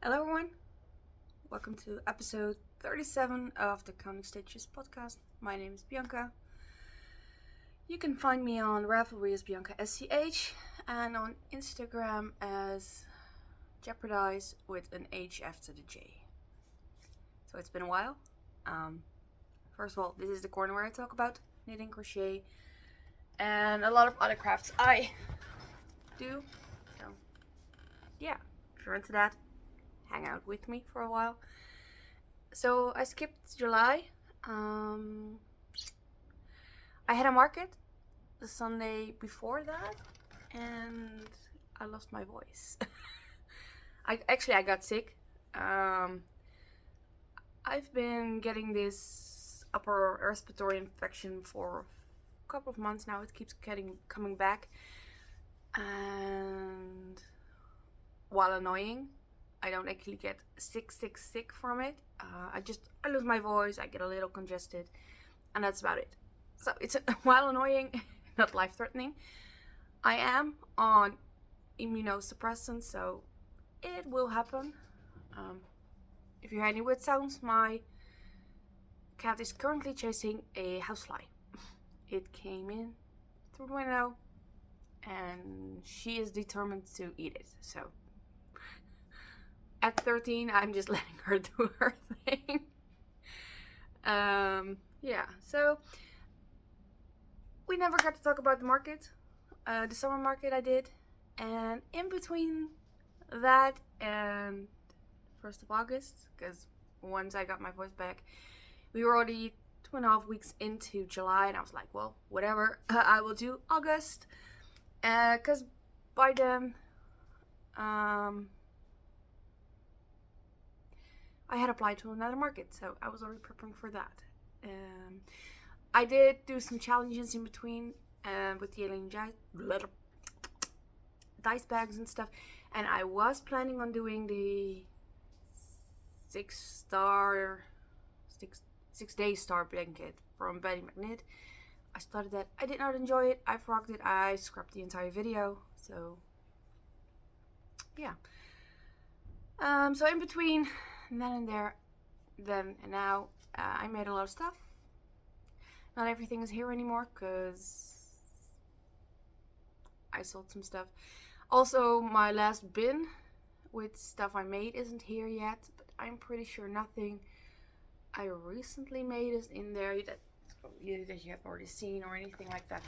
Hello, everyone. Welcome to episode 37 of the Counting Stages podcast. My name is Bianca. You can find me on Ravelry as Bianca SCH and on Instagram as Jeopardize with an H after the J. So it's been a while. First of all, this is the corner where I talk about knitting, crochet, and a lot of other crafts I do. So, yeah, if you're into that, hang out with me for a while. So I skipped July. I had a market the Sunday before that, and I lost my voice. I got sick. I've been getting this upper respiratory infection for a couple of months now. It keeps coming back, and while annoying, I don't actually get sick from it. I lose my voice, I get a little congested, and that's about it. So it's while annoying, not life-threatening. I am on immunosuppressants, so it will happen. If you hear any weird sounds, my cat is currently chasing a housefly. It came in through the window, and she is determined to eat it, so at 13, I'm just letting her do her thing. So we never got to talk about the market, the summer market I did, and in between that and 1st of August, because once I got my voice back, we were already 2.5 weeks into July, and I was like, well, whatever, I will do August, because by then, I had applied to another market, so I was already preparing for that. I did do some challenges in between with the alien dice bags and stuff, and I was planning on doing the 6-day star blanket from Betty McKnit. I started that. I did not enjoy it. I frogged it. I scrapped the entire video. So yeah. So in between then and there, then and now, I made a lot of stuff. Not everything is here anymore because I sold some stuff. Also, my last bin with stuff I made isn't here yet, but I'm pretty sure nothing I recently made is in there that you have already seen or anything like that.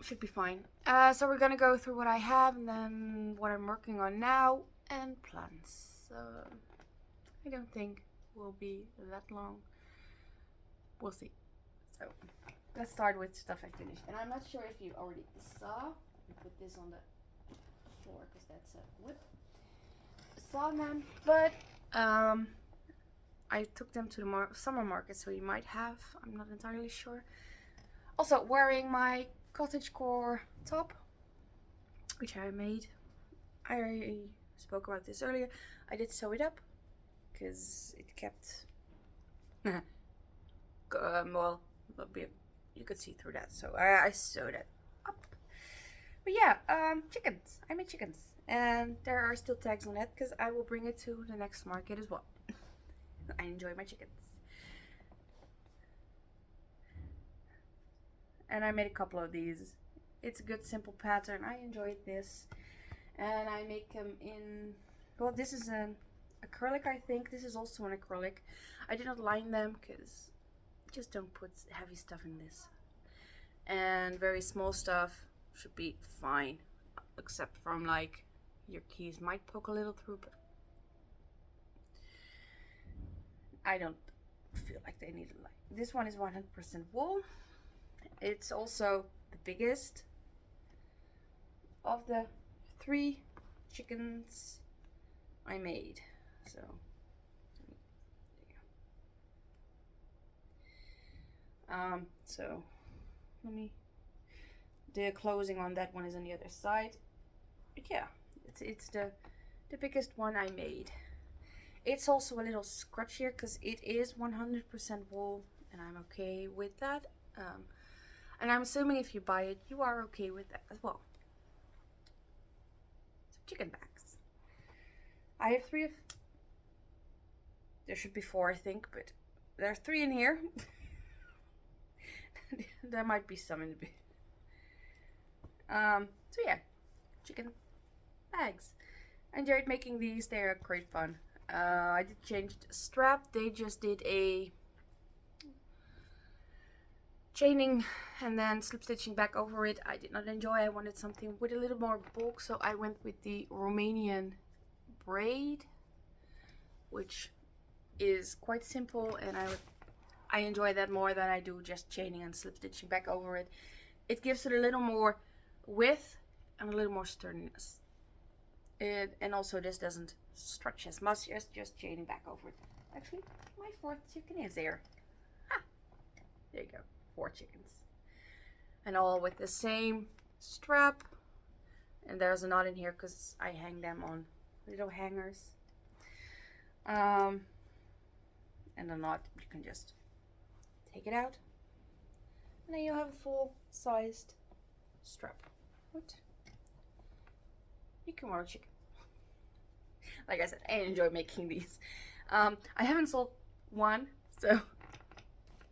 Should be fine. So we're gonna go through what I have and then what I'm working on now and plans. I don't think will be that long. We'll see. So let's start with stuff I finished. And I'm not sure if you already saw. I put this on the floor because that's a whip. Saw them, but I took them to the summer market, so you might have. I'm not entirely sure. Also wearing my cottagecore top, which I made. I spoke about this earlier. I did sew it up because it kept you could see through that, so I sewed it up. But yeah, chickens. I made chickens, and there are still tags on it because I will bring it to the next market as well. I enjoy my chickens, and I made a couple of these. It's a good simple pattern. I enjoyed this, and I make them in. Well, this is an acrylic, I think. This is also an acrylic. I did not line them because just don't put heavy stuff in this. And very small stuff should be fine, except from like your keys might poke a little through, but I don't feel like they need a line. This one is 100% wool. It's also the biggest of the 3 chickens I made. So let me. The closing on that one is on the other side. But yeah, it's the biggest one I made. It's also a little scratchier because it is 100% wool, and I'm okay with that. And I'm assuming if you buy it, you are okay with that as well. So chicken backs. I have 3 of... There should be 4, I think, but there's 3 in here. There might be some in the bin. So yeah, chicken bags. I enjoyed making these. They are great fun. I did change the strap. They just did a chaining and then slip stitching back over it. I did not enjoy. I wanted something with a little more bulk, so I went with the Romanian braid, which is quite simple, and I enjoy that more than I do just chaining and slip stitching back over it. It gives it a little more width and a little more sturdiness. And also this doesn't stretch as much as just chaining back over it. Actually, my 4th chicken is there. Ha! There you go, 4 chickens. And all with the same strap. And there's a knot in here because I hang them on little hangers. And the knot, you can just take it out. And then you have a full-sized strap. What? You can wear a chicken. Like I said, I enjoy making these. I haven't sold one, so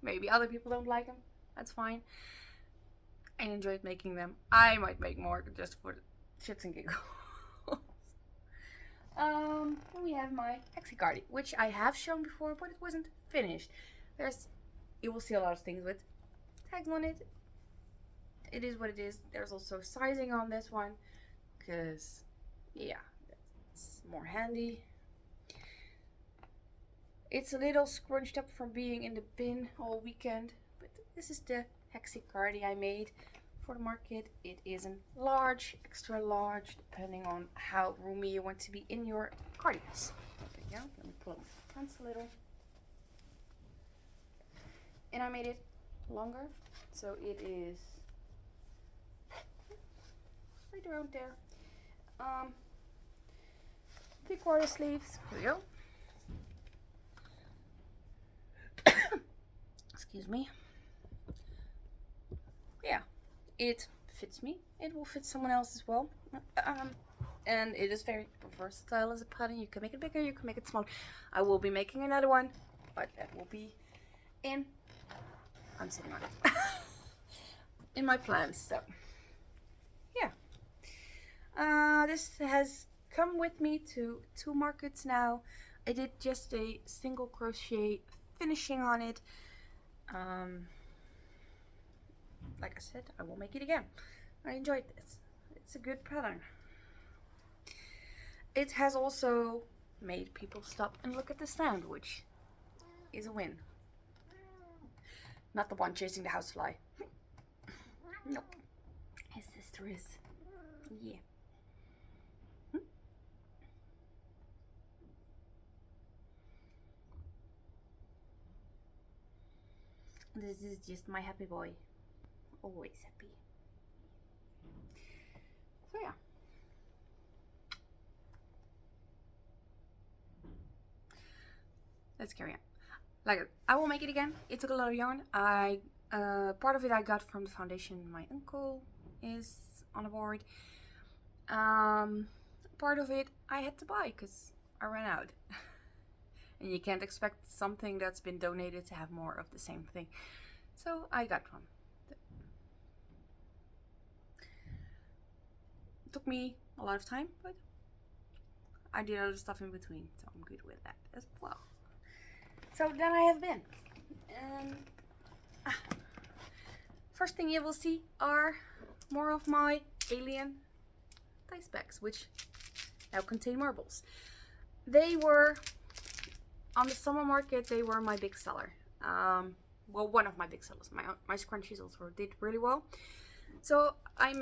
maybe other people don't like them. That's fine. I enjoyed making them. I might make more just for shits and giggles. Then we have my Hexicardi, which I have shown before, but it wasn't finished. You will see a lot of things with tags on it. It is what it is. There's also sizing on this one, because, yeah, it's more handy. It's a little scrunched up from being in the bin all weekend, but this is the Hexicardi I made for the market. It is in large, extra large, depending on how roomy you want to be in your cardigans. There you go. Let me pull up my pants a little. And I made it longer, so it is right around there. 3/4 sleeves. Here we go. Excuse me. Yeah, it fits me. It will fit someone else as well. And it is very versatile as a pattern. You can make it bigger, you can make it smaller. I will be making another one, but that will be in... I'm sitting on it. In my plans, so yeah. This has come with me to 2 markets now. I did just a single crochet finishing on it. Like I said, I will make it again. I enjoyed this. It's a good pattern. It has also made people stop and look at the stand, which is a win. Not the one chasing the housefly. Nope. His sister is. Yeah. This is just my happy boy. Always happy. So yeah. Let's carry on. Like, I will make it again. It took a lot of yarn. Part of it I got from the foundation my uncle is on board. Part of it I had to buy because I ran out. And you can't expect something that's been donated to have more of the same thing. So I got one. It took me a lot of time, but I did other stuff in between, so I'm good with that as well. So then I have been. And first thing you will see are more of my alien dice bags, which now contain marbles. They were on the summer market. They were my big seller. Well, one of my big sellers. My scrunchies also did really well. So I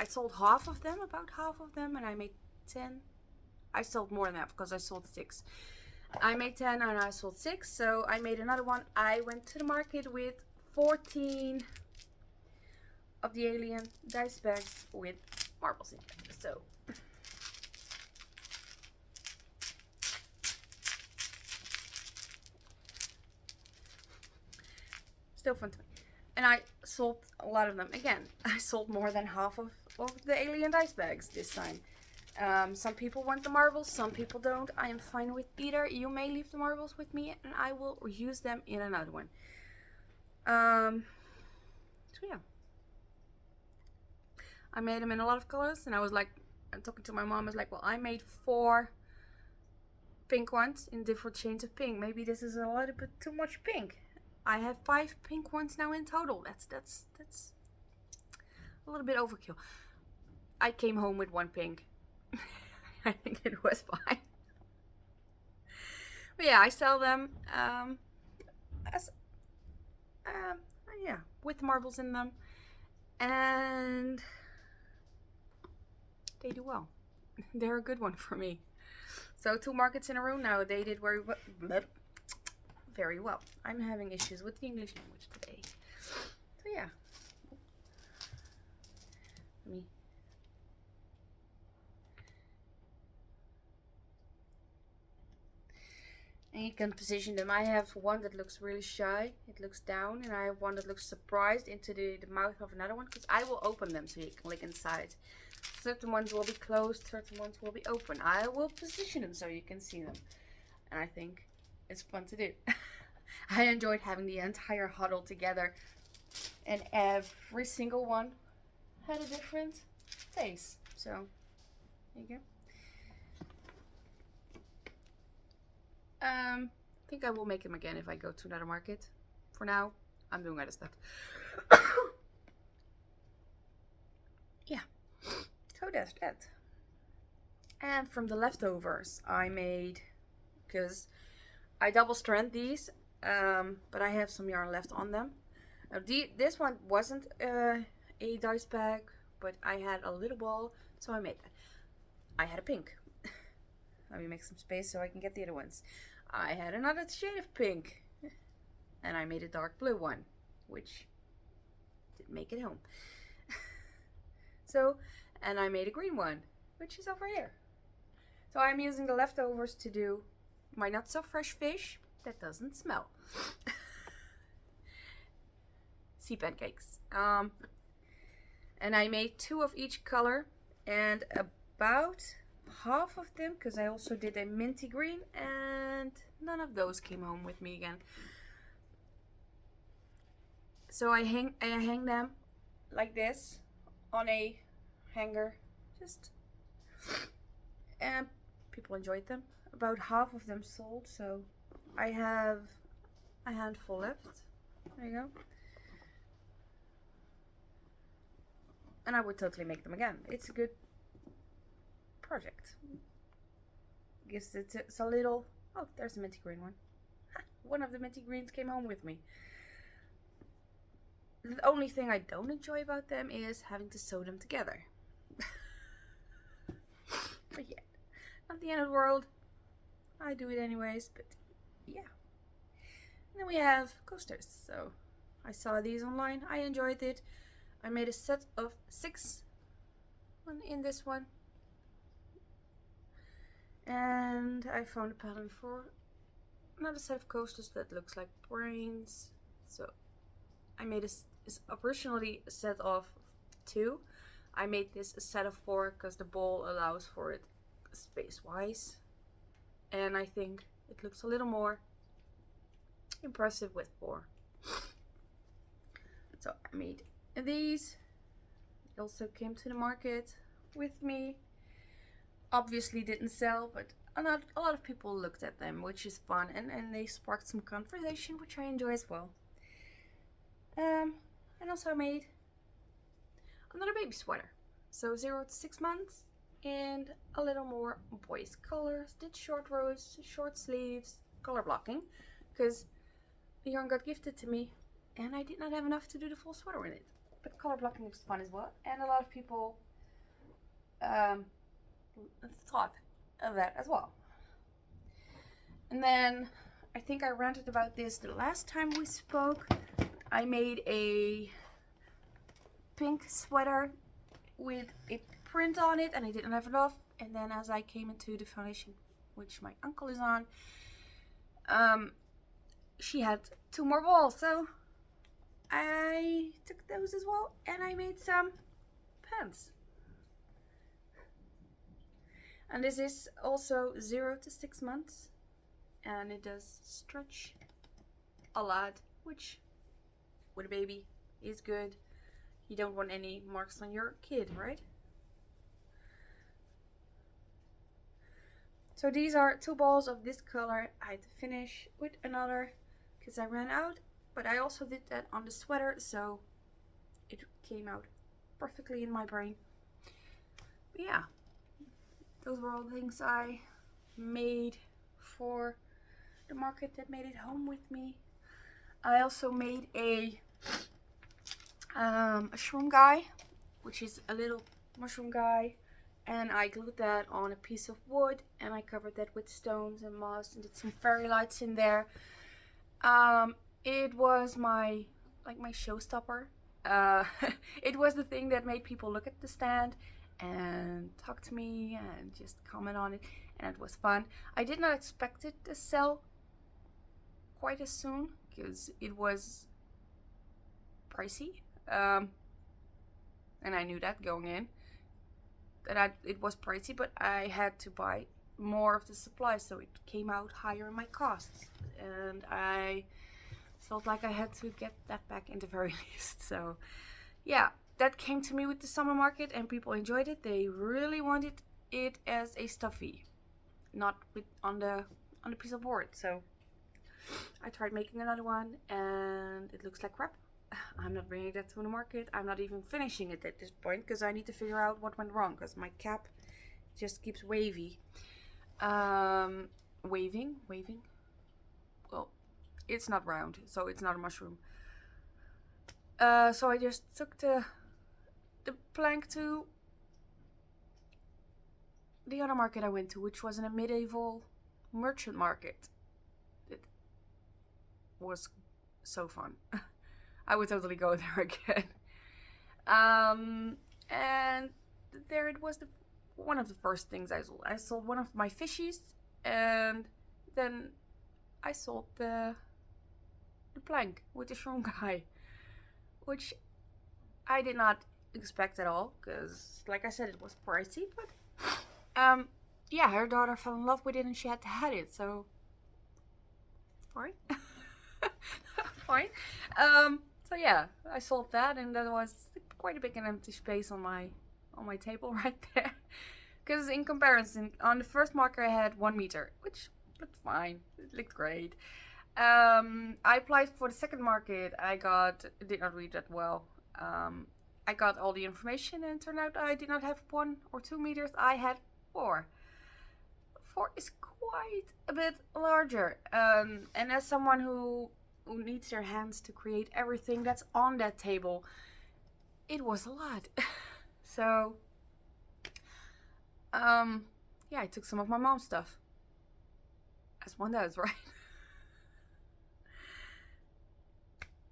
sold half of them, about half of them, and I made 10. I sold more than that because I sold 6. I made 10 and I sold 6, so I made another one. I went to the market with 14 of the alien dice bags with marbles in them. So still fun to me. And I sold a lot of them. Again, I sold more than half of the alien dice bags this time. Some people want the marbles, some people don't. I am fine with either. You may leave the marbles with me and I will use them in another one. So yeah. I made them in a lot of colors and I was like, I'm talking to my mom, I was like, well, I made 4 pink ones in different shades of pink. Maybe this is a little bit too much pink. I have 5 pink ones now in total. That's a little bit overkill. I came home with 1 pink. I think it was fine. But yeah, I sell them as yeah, with marbles in them, and they do well. They're a good one for me. So 2 markets in a row now. They did very well. Very well. I'm having issues with the English language today. So yeah. Let me. And you can position them. I have one that looks really shy. It looks down. And I have one that looks surprised into the mouth of another one. Because I will open them so you can look inside. Certain ones will be closed. Certain ones will be open. I will position them so you can see them. And I think it's fun to do. I enjoyed having the entire huddle together. And every single one had a different face. So, there you go. I think I will make them again if I go to another market. For now, I'm doing other stuff. Yeah. So that's that. And from the leftovers, I made, because I double strand these, but I have some yarn left on them. This one wasn't a dice bag, but I had a little ball, so I made that. I had a pink. Let me make some space so I can get the other ones. I had another shade of pink, and I made a dark blue one, which didn't make it home. So, and I made a green one, which is over here. So I'm using the leftovers to do my not so fresh fish that doesn't smell. Sea pancakes. And I made 2 of each color, and about half of them, because I also did a minty green, and none of those came home with me again. So I hang them like this on a hanger, and people enjoyed them. About half of them sold, so I have a handful left. There you go. And I would totally make them again. It's a good project. Gives it a little. Oh, there's a minty green one. One of the minty greens came home with me. The only thing I don't enjoy about them is having to sew them together. But yeah, not the end of the world. I do it anyways, but yeah. And then we have coasters. So I saw these online. I enjoyed it. I made a set of 6 in this one. And I found a pattern for another set of coasters that looks like brains. So I made is originally a set of 2. I made this a set of 4 because the bowl allows for it space-wise. And I think it looks a little more impressive with 4. So I made these. They also came to the market with me. Obviously didn't sell, but a lot of people looked at them, which is fun, and they sparked some conversation, which I enjoy as well. And also made another baby sweater, so 0 to 6 months, and a little more boys colors. Did short rows, short sleeves, color blocking, because the yarn got gifted to me and I did not have enough to do the full sweater in it. But color blocking was fun as well, and a lot of people thought of that as well. And then I think I ranted about this the last time we spoke. I made a pink sweater with a print on it, and I didn't have enough. And then as I came into the foundation, which my uncle is on, she had 2 more balls, so I took those as well, and I made some pants. And this is also 0 to 6 months, and it does stretch a lot, which with a baby is good. You don't want any marks on your kid, right? So these are 2 balls of this color. I had to finish with another because I ran out, but I also did that on the sweater, so it came out perfectly in my brain. But yeah, those were all the things I made for the market that made it home with me. I also made a shroom guy, which is a little mushroom guy, and I glued that on a piece of wood, and I covered that with stones and moss and did some fairy lights in there. It was my showstopper. It was the thing that made people look at the stand and talk to me and just comment on it, and it was fun. I did not expect it to sell quite as soon because it was pricey, and I knew that going in, that it was pricey, but I had to buy more of the supplies, so it came out higher in my costs, and I felt like I had to get that back in the very least. So yeah, that came to me with the summer market, and people enjoyed it. They really wanted it as a stuffy, not with on the piece of board. So I tried making another one, and it looks like crap. I'm not bringing that to the market. I'm not even finishing it at this point because I need to figure out what went wrong, because my cap just keeps waving. Well, it's not round, so it's not a mushroom. So I just took the plank to the other market I went to, which was in a medieval merchant market. It was so fun. I would totally go there again. And there it was, one of the first things I sold. I sold one of my fishies, and then I sold the plank with the shroom guy, which I did not expect at all, because like I said, it was pricey, but yeah, her daughter fell in love with it and she had to have it, so fine. Fine. So yeah, I sold that, and that was quite a big and empty space on my table right there. Because in comparison, on the first marker I had 1 meter, which looked fine. It looked great. I applied for the second market. Did not read that well. I got all the information, and it turned out I did not have 1 or 2 meters. I had 4. 4 is quite a bit larger. And as someone who needs their hands to create everything that's on that table, it was a lot. So yeah, I took some of my mom's stuff, as one does, right?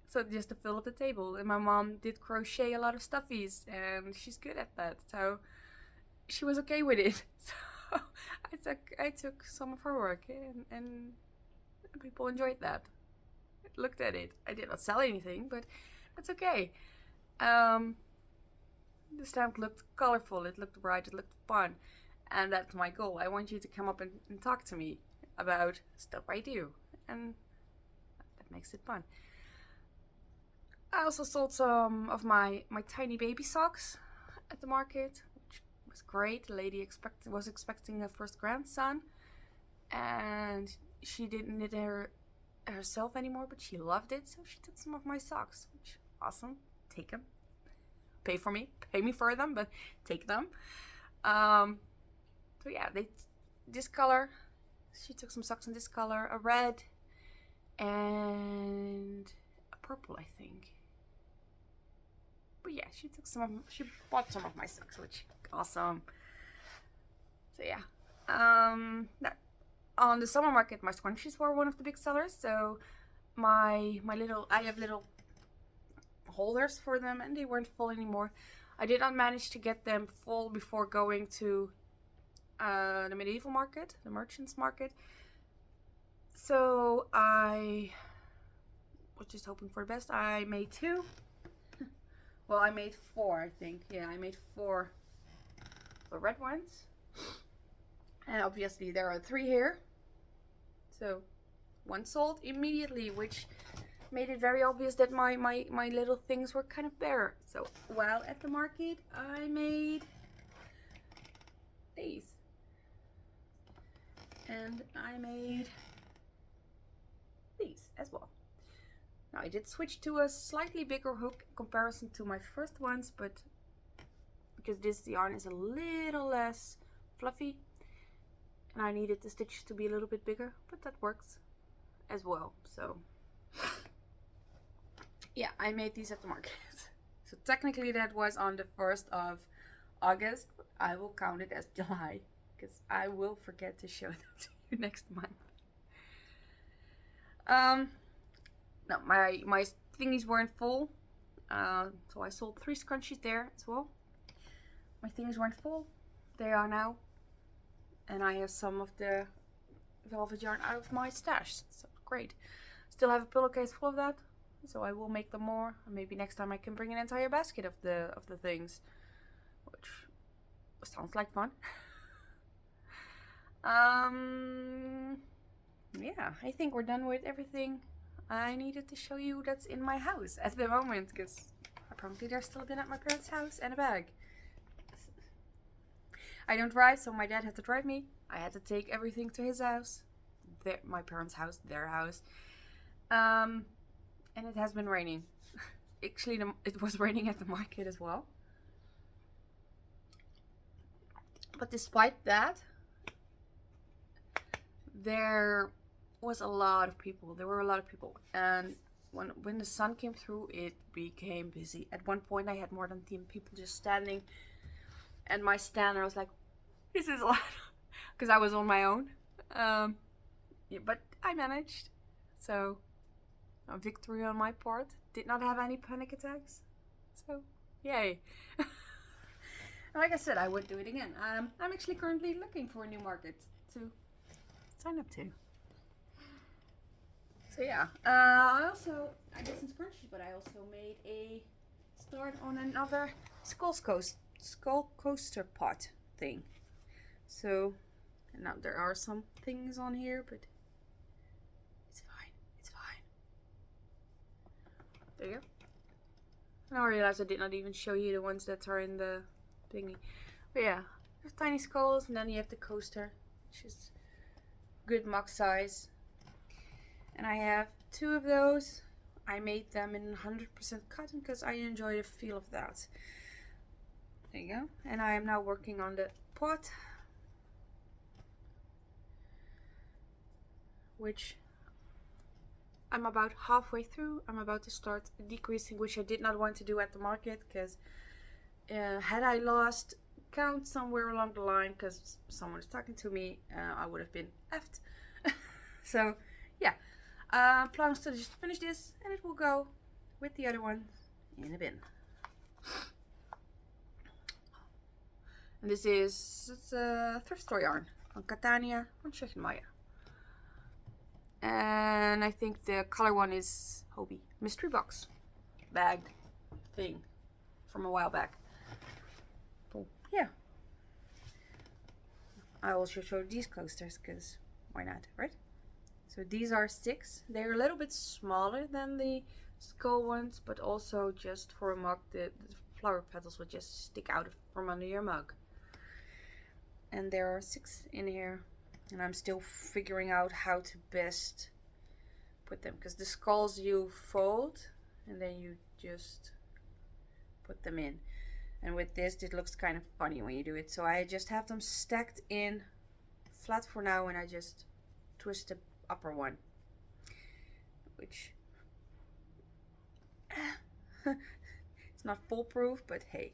So just to fill up the table. And my mom did crochet a lot of stuffies, and she's good at that, so she was okay with it. So I took some of her work, and people enjoyed that. Looked at it. I did not sell anything, but that's okay. The stamp looked colorful, it looked bright, it looked fun, and that's my goal. I want you to come up and talk to me about stuff I do, and that makes it fun. I also sold some of my tiny baby socks at the market, which was great. The lady was expecting her first grandson, and she didn't knit herself anymore, but she loved it, so she took some of my socks, which awesome. Take them. Pay me for them, but take them. So yeah, this color. She took some socks in this color, a red and a purple, I think. But yeah, she bought some of my socks, which awesome. So yeah, now, on the summer market, my scrunchies were one of the big sellers. So I have little holders for them, and they weren't full anymore. I did not manage to get them full before going to the medieval market, the merchants market. So I was just hoping for the best. I made 2. Well, I made 4, I think. Yeah, I made 4 the red ones. obviously there are 3 here. So 1 sold immediately, which made it very obvious that my little things were kind of bare. So while at the market, I made these. And I made these as well. Now I did switch to a slightly bigger hook in comparison to my first ones, but because this yarn is a little less fluffy and I needed the stitches to be a little bit bigger, but that works as well. So yeah, I made these at the market. So technically that was on the 1st of August. I will count it as July because I will forget to show them to you next month. No, my thingies weren't full, so I sold 3 scrunchies there as well. My thingies weren't full. They are now, and I have some of the velvet yarn out of my stash. So great. Still have a pillowcase full of that, so I will make them more. Maybe next time I can bring an entire basket of the things, which sounds like fun. Yeah, I think we're done with everything I needed to show you that's in my house at the moment, because apparently there's still a bin at my parents' house and a bag. I don't drive, so my dad had to drive me. I had to take everything to his house, my parents' house, their house, and it has been raining. Actually, it was raining at the market as well. But despite that, there was a lot of people. There were a lot of people, and when the sun came through, it became busy. At one point, I had more than 10 people just standing, and my stand, I was like, "This is a lot," because I was on my own. Yeah, but I managed, so a victory on my part. Did not have any panic attacks, so yay. Like I said, I would do it again. I'm actually currently looking for a new market to sign up to. So yeah, I did some scrunchies, but I also made a start on another skull coaster pot thing. So now there are some things on here, but it's fine. It's fine. There you go. Now I realized I did not even show you the ones that are in the thingy. But yeah, there's tiny skulls, and then you have the coaster, which is good mug size. And I have 2 of those. I made them in 100% cotton because I enjoy the feel of that. There you go. And I am now working on the pot, which I'm about halfway through. I'm about to start decreasing, which I did not want to do at the market because had I lost count somewhere along the line because someone was talking to me, I would have been effed. So yeah, plan is to just finish this, and it will go with the other one in a bin. And this is a thrift store yarn on Catania on Maya. And I think the color one is Hobie mystery box bagged thing from a while back. But yeah, I also showed these coasters because why not, right? So these are sticks. They're a little bit smaller than the skull ones, but also just for a mug, the flower petals would just stick out from under your mug. And there are 6 in here, and I'm still figuring out how to best put them, because the skulls you fold and then you just put them in, and with this it looks kind of funny when you do it, so I just have them stacked in flat for now, and I just twist the upper one, which it's not foolproof, but hey,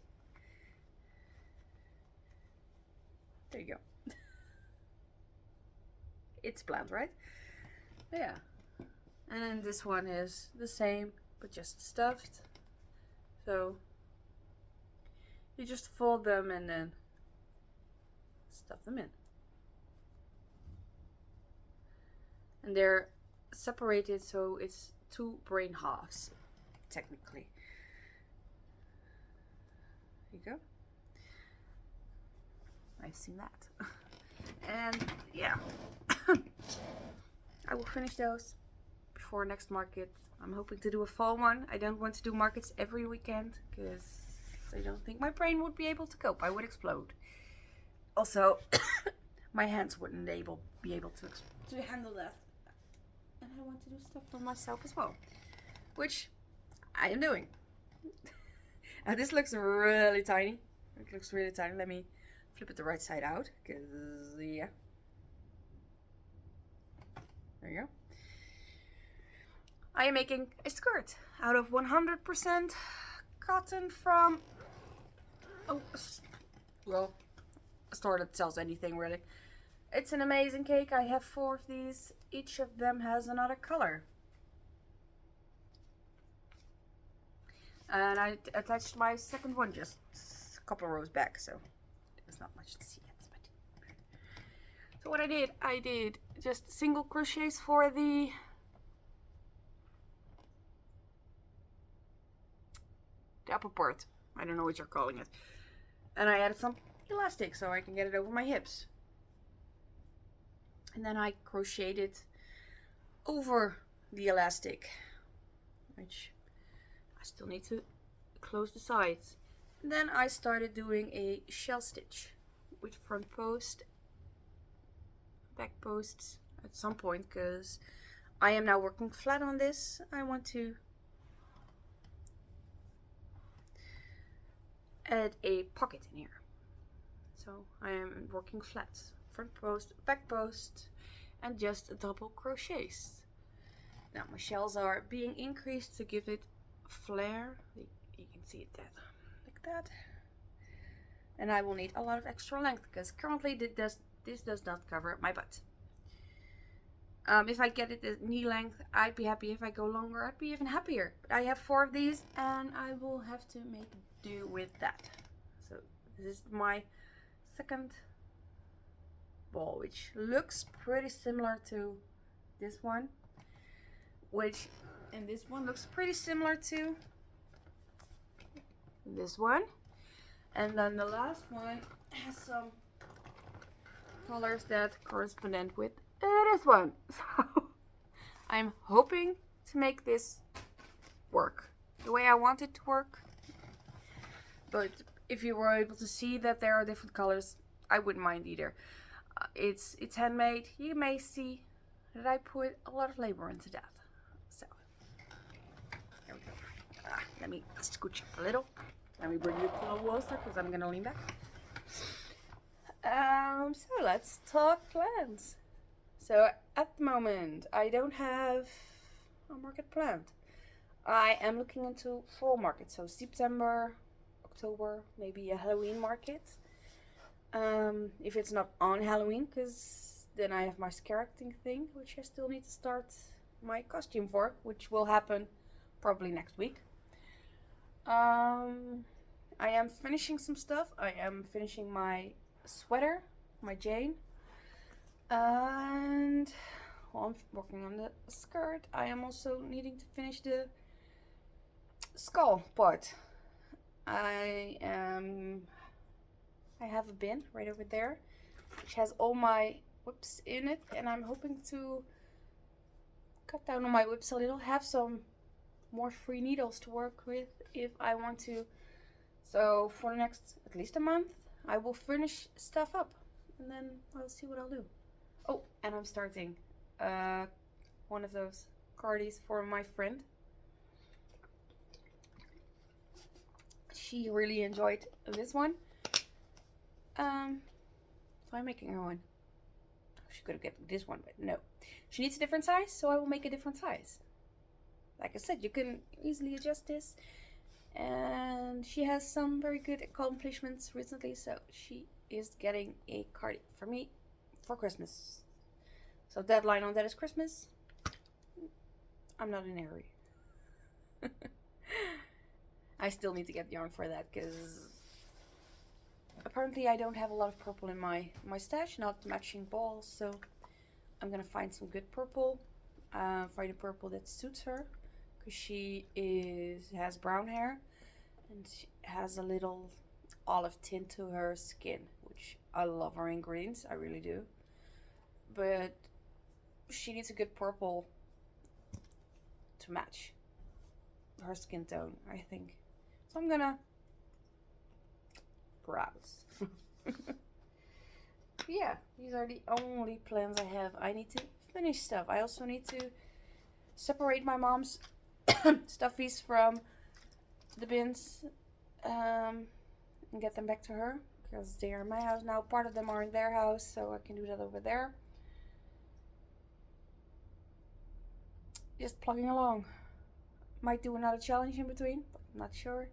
there you go. It's planned, right? But yeah, and then this one is the same but just stuffed, so you just fold them and then stuff them in. And they're separated, so it's 2 brain halves, technically. There you go. I've seen that. And yeah, I will finish those before next market. I'm hoping to do a fall one. I don't want to do markets every weekend because I don't think my brain would be able to cope. I would explode. Also, my hands wouldn't be able to handle that. And I want to do stuff for myself as well, which I am doing. And this looks really tiny. It looks really tiny. Let me flip it the right side out, because yeah. There you go. I am making a skirt out of 100% cotton from, well, a store that sells anything really. It's an amazing cake. I have 4 of these. Each of them has another color. And I attached my second one just a couple rows back, so there's not much to see yet. But so what I did just single crochets for the upper part. I don't know what you're calling it. And I added some elastic so I can get it over my hips. And then I crocheted it over the elastic, which I still need to close the sides. And then I started doing a shell stitch with front post, back posts at some point, because I am now working flat on this. I want to add a pocket in here. So I am working flat, front post, back post, and just double crochets. Now my shells are being increased to give it flair. You can see it like that. And I will need a lot of extra length because currently this does not cover my butt. If I get it at knee length, I'd be happy. If I go longer, I'd be even happier. But I have 4 of these and I will have to make do with that. So this is my second ball, which looks pretty similar to this one, and this one looks pretty similar to this one, and then the last one has some colors that correspond with this one. So I'm hoping to make this work the way I want it to work. But if you were able to see that there are different colors, I wouldn't mind either. It's handmade. You may see that I put a lot of labor into that. So here we go. Let me scooch up a little. Let me bring you a little closer because I'm gonna lean back. So let's talk plans. So at the moment, I don't have a market planned. I am looking into fall market, so September, October, maybe a Halloween market. If it's not on Halloween, because then I have my scare acting thing, which I still need to start my costume for, which will happen probably next week. I am finishing some stuff. I am finishing my sweater, my Jane, and while I'm working on the skirt, I am also needing to finish the skull part. I have a bin right over there which has all my whips in it, and I'm hoping to cut down on my whips a little, have some more free needles to work with if I want to. So for the next at least a month I will finish stuff up and then I'll see what I'll do. Oh, and I'm starting one of those cardies for my friend. She really enjoyed this one. So I'm making her one. She could have get this one, but no. She needs a different size, so I will make a different size. Like I said, you can easily adjust this. And she has some very good accomplishments recently, so she is getting a cardi for me for Christmas. So deadline on that is Christmas. I'm not in a hurry. I still need to get yarn for that because apparently I don't have a lot of purple in my stash, not matching balls, so I'm gonna find some good purple, find a purple that suits her, because she has brown hair and she has a little olive tint to her skin, which I love her ingredients, I really do. but she needs a good purple to match her skin tone, I think. So I'm gonna browse. Yeah, these are the only plans I have. I need to finish stuff. I also need to separate my mom's stuffies from the bins and get them back to her, because they are in my house now. Part of them are in their house, so I can do that over there. Just plugging along. Might do another challenge in between, but I'm not sure.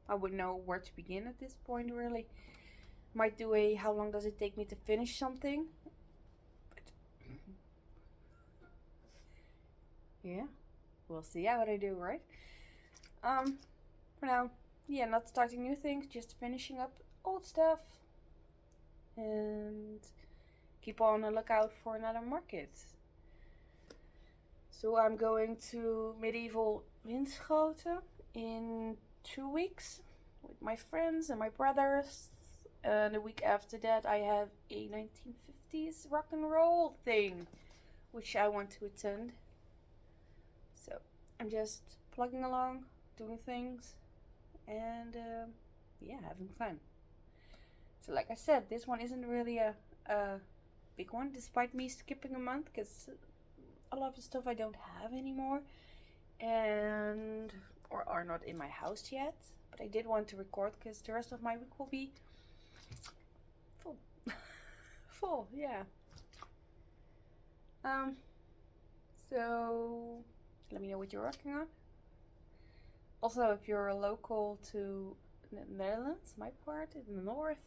I wouldn't know where to begin at this point, really. Might do a how long does it take me to finish something. But yeah, we'll see how I do, right? For now, yeah, not starting new things, just finishing up old stuff. And keep on the lookout for another market. So I'm going to Medieval Winschoten in 2 weeks with my friends and my brothers. And the week after that I have a 1950s rock and roll thing, which I want to attend. So I'm just plugging along, doing things, and yeah, having fun. So like I said, this one isn't really a big one, despite me skipping a month, because a lot of the stuff I don't have anymore and or are not in my house yet. But I did want to record because the rest of my week will be full. Full, yeah. So let me know what you're working on. Also, if you're local to the Netherlands, my part in the north,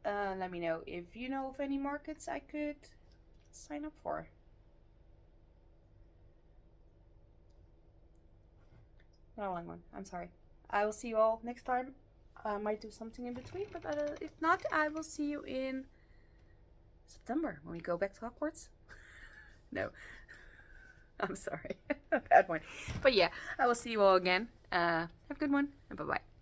let me know if you know of any markets I could sign up for. Not a long one, I'm sorry. I will see you all next time. I might do something in between, but if not, I will see you in September when we go back to Hogwarts. No, I'm sorry. Bad one. But yeah, I will see you all again. Have a good one, and bye-bye.